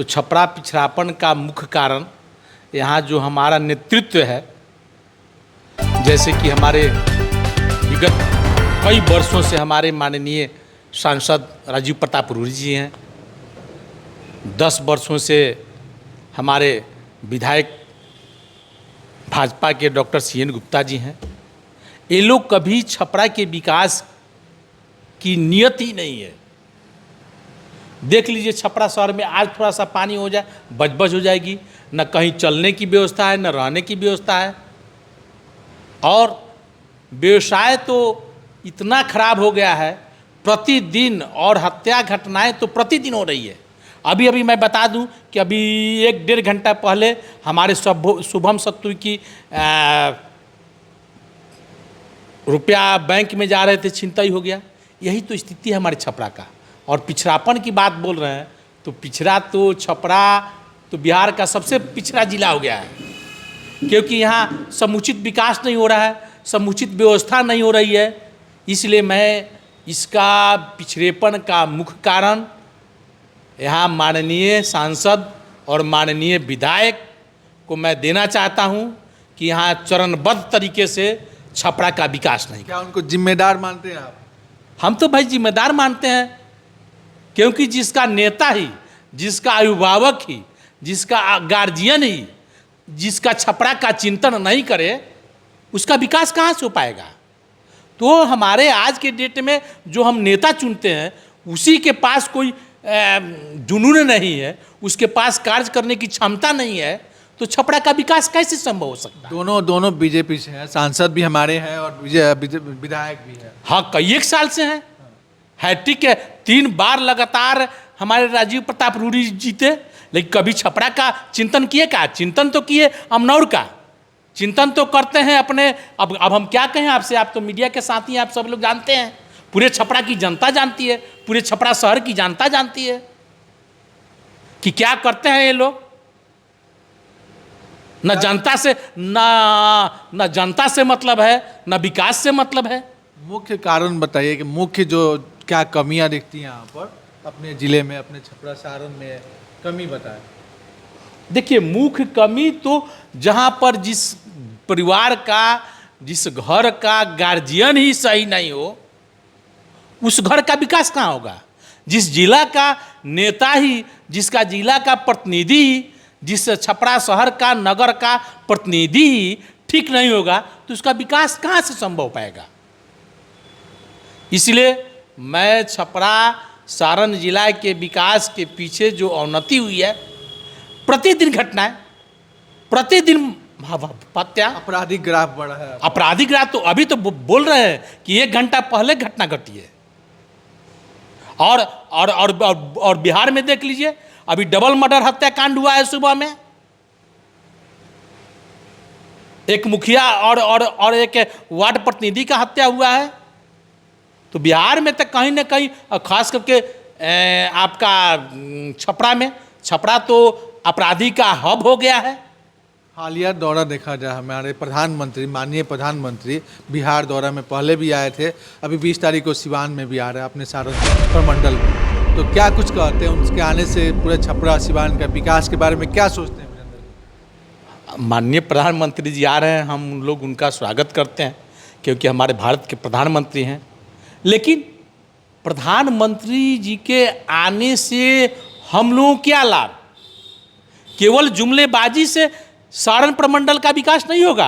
तो छपरा पिछड़ापन का मुख्य कारण यहाँ जो हमारा नेतृत्व है, जैसे कि हमारे विगत कई वर्षों से हमारे माननीय सांसद राजीव प्रताप रूडी जी हैं, 10 वर्षों से हमारे विधायक भाजपा के डॉक्टर CN गुप्ता जी हैं। ये लोग कभी छपरा के विकास की नियत ही नहीं है। देख लीजिए, छपरा शहर में आज थोड़ा सा पानी हो जाए बजबज हो जाएगी, न कहीं चलने की व्यवस्था है, न रहने की व्यवस्था है, और व्यवसाय तो इतना खराब हो गया है प्रतिदिन, और हत्या घटनाएं तो प्रतिदिन हो रही है। अभी मैं बता दूं कि अभी 1-1.5 घंटा पहले हमारे शुभम सत्तू की रुपया बैंक में जा रहे थे, छिनतई हो गया। यही तो स्थिति है हमारे छपरा का। और पिछड़ापन की बात बोल रहे हैं तो पिछड़ा तो छपरा तो बिहार का सबसे पिछड़ा जिला हो गया है, क्योंकि यहाँ समुचित विकास नहीं हो रहा है, समुचित व्यवस्था नहीं हो रही है। इसलिए मैं इसका पिछड़ेपन का मुख्य कारण यहाँ माननीय सांसद और माननीय विधायक को मैं देना चाहता हूँ कि यहाँ चरणबद्ध तरीके से छपरा का विकास नहीं। क्या उनको जिम्मेदार मानते हैं आप? हम तो भाई जिम्मेदार मानते हैं, क्योंकि जिसका नेता ही, जिसका अभिभावक ही, जिसका गार्जियन ही, जिसका छपरा का चिंतन नहीं करे, उसका विकास कहाँ से हो पाएगा। तो हमारे आज के डेट में जो हम नेता चुनते हैं, उसी के पास कोई जुनून नहीं है, उसके पास कार्य करने की क्षमता नहीं है, तो छपरा का विकास कैसे संभव हो सकता है। दोनों बीजेपी से हैं, सांसद भी हमारे हैं और विधायक भी है। हाँ, कई एक साल से हैं। हैट्रिक है, 3 बार लगातार हमारे राजीव प्रताप रूडी जीते, लेकिन कभी छपरा का चिंतन किए क्या? चिंतन तो किए अमनौर का, चिंतन तो करते हैं अपने। अब हम क्या कहें आपसे, आप तो मीडिया के साथ ही, आप सब लोग जानते हैं, पूरे छपरा की जनता जानती है, पूरे छपरा शहर की जनता जानती है कि क्या करते हैं ये लोग। न जनता से न जनता से मतलब है, न विकास से मतलब है। मुख्य कारण बताइए कि मुख्य जो क्या कमियां दिखती हैं यहाँ पर अपने ज़िले में, अपने छपरा सारण में, कमी बताएं। देखिए, मुख्य कमी तो जहाँ पर जिस परिवार का, जिस घर का गार्जियन ही सही नहीं हो, उस घर का विकास कहाँ होगा। जिस जिला का नेता ही, जिसका जिला का प्रतिनिधि ही, जिस छपरा शहर का, नगर का प्रतिनिधि ही ठीक नहीं होगा, तो उसका विकास कहाँ से संभव हो पाएगा। इसलिए मैं छपरा सारण जिला के विकास के पीछे जो अवनति हुई है, प्रतिदिन घटनाएं, प्रतिदिन हत्या, आपराधिक ग्राफ बढ़ा है। आपराधिक ग्राफ तो अभी तो बोल रहे हैं कि 1 घंटा पहले घटना घटी है। और बिहार में देख लीजिए, अभी डबल मर्डर हत्याकांड हुआ है सुबह में, एक मुखिया और एक वार्ड प्रतिनिधि का हत्या हुआ है। तो बिहार में तो कहीं ना कहीं, खास करके आपका छपरा तो अपराधी का हब हो गया है। हालिया दौरा देखा जाए, हमारे प्रधानमंत्री, माननीय प्रधानमंत्री बिहार दौरा में पहले भी आए थे, अभी 20 तारीख को सिवान में भी आ रहे हैं अपने सारण प्रमंडल में। तो क्या कुछ कहते हैं उनके आने से पूरे छपरा सिवान का विकास के बारे में क्या सोचते हैं? माननीय प्रधानमंत्री जी आ रहे हैं, हम लोग उनका स्वागत करते हैं, क्योंकि हमारे भारत के प्रधानमंत्री हैं। लेकिन प्रधानमंत्री जी के आने से हम लोगों को क्या लाभ? केवल जुमलेबाजी से सारण प्रमंडल का विकास नहीं होगा।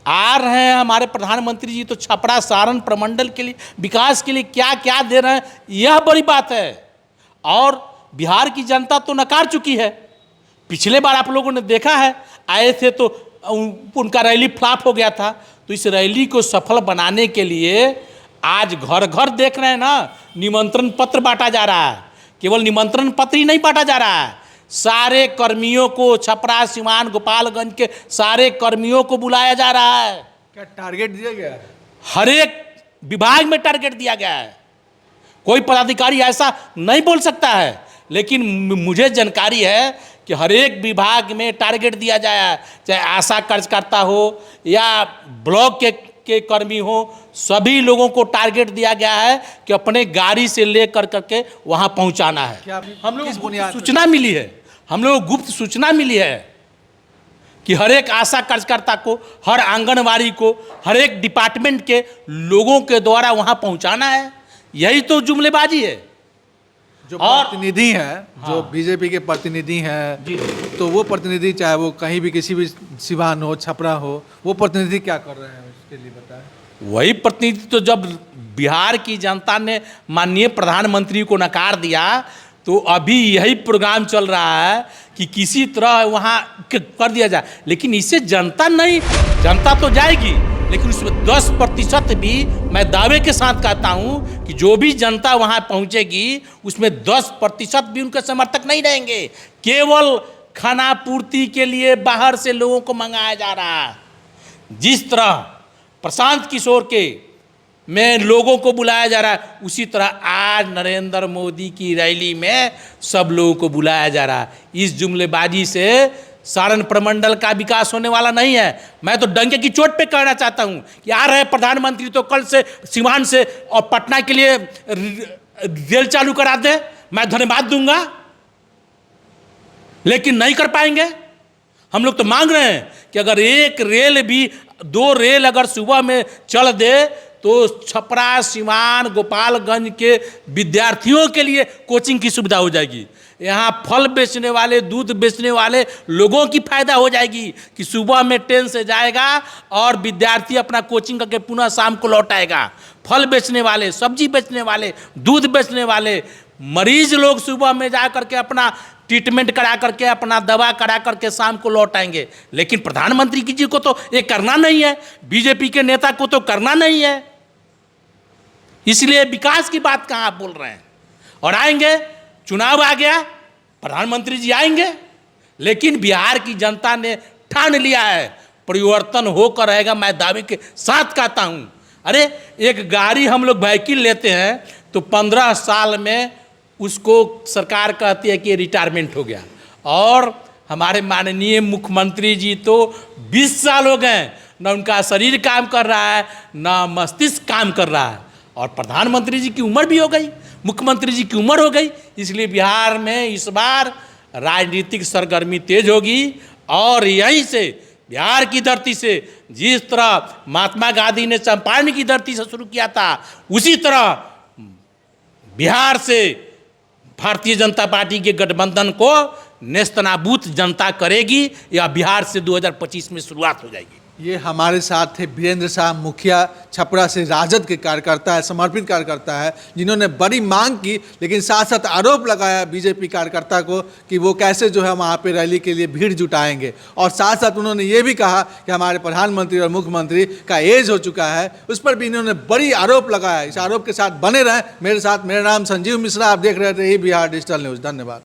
आ रहे हैं हमारे प्रधानमंत्री जी, तो छपरा सारण प्रमंडल के लिए, विकास के लिए क्या क्या दे रहे हैं, यह बड़ी बात है। और बिहार की जनता तो नकार चुकी है। पिछले बार आप लोगों ने देखा है, आए थे तो उनका रैली फ्लॉप हो गया था। तो इस रैली को सफल बनाने के लिए आज घर घर देख रहे हैं ना, निमंत्रण पत्र बांटा जा रहा है। केवल निमंत्रण पत्र ही नहीं बांटा जा रहा है, सारे कर्मियों को, छपरा, सिवान, गोपालगंज के सारे कर्मियों को बुलाया जा रहा है। क्या टारगेट दिया गया है? हर एक विभाग में टारगेट दिया गया है। कोई पदाधिकारी ऐसा नहीं बोल सकता है, लेकिन मुझे जानकारी है कि हर एक विभाग में टारगेट दिया जाए, चाहे आशा कार्यकर्ता हो या ब्लॉक के कर्मी हो, सभी लोगों को टारगेट दिया गया है कि अपने गाड़ी से ले करके वहाँ पहुँचाना है। क्या हम लोग किस बुनियाद पर? सूचना मिली है, हम लोग गुप्त सूचना मिली है कि हर एक आशा कार्यकर्ता को, हर आंगनवाड़ी को, हर एक डिपार्टमेंट के लोगों के द्वारा वहाँ पहुँचाना है। यही तो जुमलेबाजी है। जो और- प्रतिनिधि हैं, जो बीजेपी के प्रतिनिधि हैं, तो वो प्रतिनिधि चाहे वो कहीं भी किसी भी सिवान हो, छपरा हो, वो प्रतिनिधि क्या कर रहे हैं उसके लिए बताएं। वही प्रतिनिधि तो जब बिहार की जनता ने माननीय प्रधानमंत्री को नकार दिया, तो अभी यही प्रोग्राम चल रहा है कि किसी तरह वहाँ कर दिया जाए। लेकिन इससे जनता नहीं, जनता तो जाएगी, लेकिन उसमें 10% भी मैं दावे के साथ कहता हूँ कि जो भी जनता वहाँ पहुँचेगी उसमें 10% भी उनके समर्थक नहीं रहेंगे। केवल खाना पूर्ति के लिए बाहर से लोगों को मंगाया जा रहा है। जिस तरह प्रशांत किशोर के में लोगों को बुलाया जा रहा है, उसी तरह आज नरेंद्र मोदी की रैली में सब लोगों को बुलाया जा रहा है। इस जुमलेबाजी से सारण प्रमंडल का विकास होने वाला नहीं है। मैं तो डंके की चोट पे कहना चाहता हूं कि आ रहे प्रधानमंत्री तो कल से सीवान से और पटना के लिए रेल चालू करा दे, मैं धन्यवाद दूंगा, लेकिन नहीं कर पाएंगे। हम लोग तो मांग रहे हैं कि अगर एक रेल भी, 2 रेल अगर सुबह में चल दे तो छपरा, सिवान, गोपालगंज के विद्यार्थियों के लिए कोचिंग की सुविधा हो जाएगी। यहाँ फल बेचने वाले, दूध बेचने वाले लोगों की फायदा हो जाएगी कि सुबह में ट्रेन से जाएगा और विद्यार्थी अपना कोचिंग करके पुनः शाम को लौट आएगा। फल बेचने वाले, सब्जी बेचने वाले, दूध बेचने वाले, मरीज लोग सुबह में जा करके अपना ट्रीटमेंट करा करके, अपना दवा करा करके शाम को लौट आएंगे। लेकिन प्रधानमंत्री जी को तो ये करना नहीं है, बीजेपी के नेता को तो करना नहीं है। इसलिए विकास की बात कहाँ आप बोल रहे हैं। और आएंगे, चुनाव आ गया, प्रधानमंत्री जी आएंगे, लेकिन बिहार की जनता ने ठान लिया है परिवर्तन होकर रहेगा। मैं दावे के साथ कहता हूं। अरे एक गाड़ी हम लोग व्हीकल लेते हैं तो 15 साल में उसको सरकार कहती है कि रिटायरमेंट हो गया, और हमारे माननीय मुख्यमंत्री जी तो 20 साल हो गए, न उनका शरीर काम कर रहा है, न मस्तिष्क काम कर रहा है। और प्रधानमंत्री जी की उम्र भी हो गई, मुख्यमंत्री जी की उम्र हो गई। इसलिए बिहार में इस बार राजनीतिक सरगर्मी तेज होगी, और यहीं से बिहार की धरती से, जिस तरह महात्मा गांधी ने चंपारण की धरती से शुरू किया था, उसी तरह बिहार से भारतीय जनता पार्टी के गठबंधन को नेस्तनाबूत जनता करेगी, या बिहार से 2025 में शुरुआत हो जाएगी। ये हमारे साथ थे वीरेंद्र शाह, मुखिया छपरा से, राजद के कार्यकर्ता है, समर्पित कार्यकर्ता है, जिन्होंने बड़ी मांग की, लेकिन साथ साथ आरोप लगाया बीजेपी कार्यकर्ता को कि वो कैसे जो है वहाँ पे रैली के लिए भीड़ जुटाएंगे। और साथ साथ उन्होंने ये भी कहा कि हमारे प्रधानमंत्री और मुख्यमंत्री का एज हो चुका है, उस पर भी इन्होंने बड़ी आरोप लगाया। इस आरोप के साथ बने रहें। मेरे साथ, मेरा नाम संजीव मिश्रा, आप देख रहे थे ये बिहार डिजिटल न्यूज़। धन्यवाद।